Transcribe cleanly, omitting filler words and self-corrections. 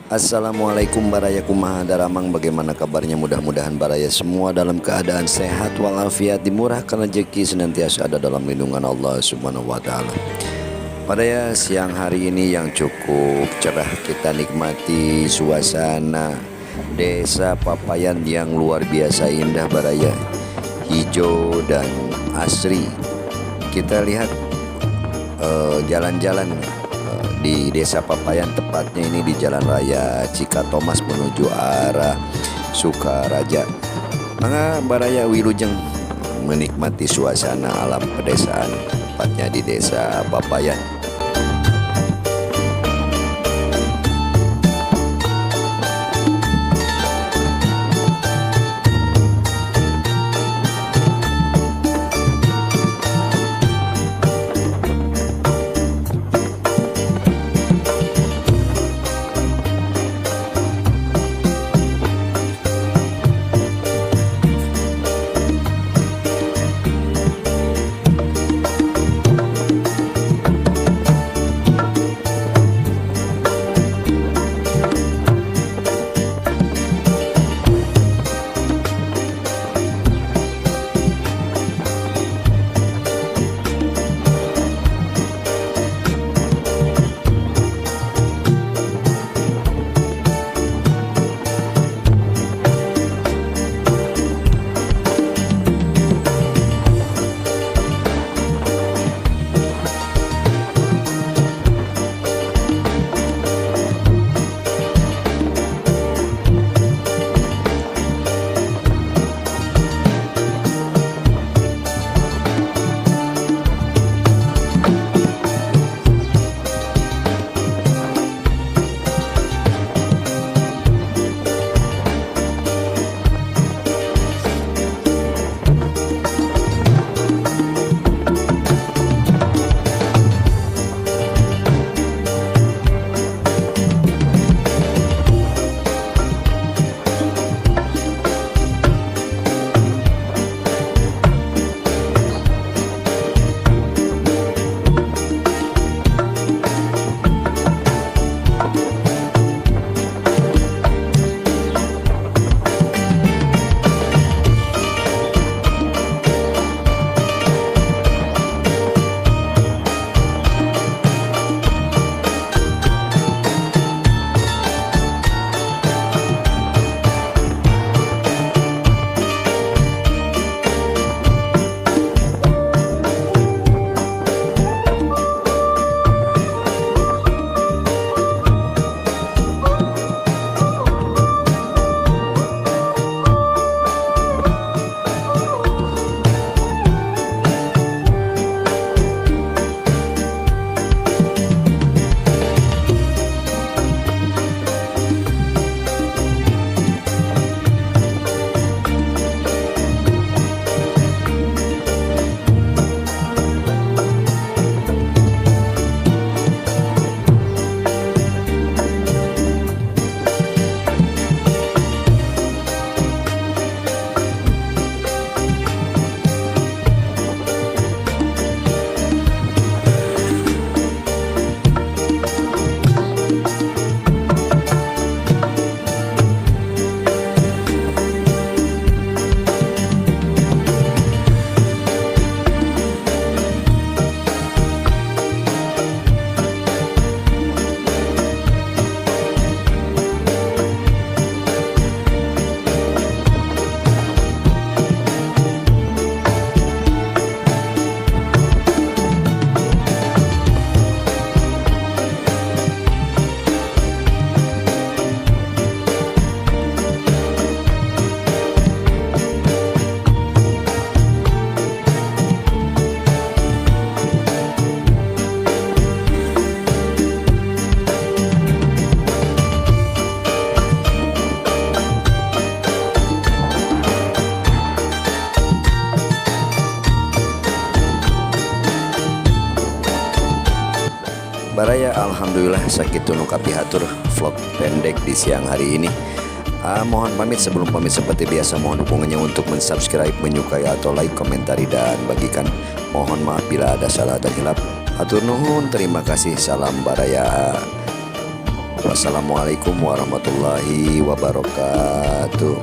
Assalamualaikum baraya kumaha daramang, bagaimana kabarnya? Mudah-mudahan baraya semua dalam keadaan sehat walafiat, dimurahkan rezeki, senantiasa ada dalam lindungan Allah Subhanahu wa taala. Pada siang hari ini yang cukup cerah, kita nikmati suasana Desa Papayan yang luar biasa indah baraya, hijau dan asri. Kita lihat jalan-jalan di Desa Papayan, tepatnya ini di Jalan Raya Cikatomas menuju arah Sukaraja. Mangga baraya wilujeng menikmati suasana alam pedesaan, tepatnya di Desa Papayan. Baraya alhamdulillah sakitu nu kapihatur vlog pendek di siang hari ini. Mohon pamit, sebelum pamit seperti biasa mohon dukungannya untuk mensubscribe, menyukai atau like, komentari dan bagikan. Mohon maaf bila ada salah dan hilap. Hatur nuhun, terima kasih, salam baraya. Wassalamualaikum warahmatullahi wabarakatuh.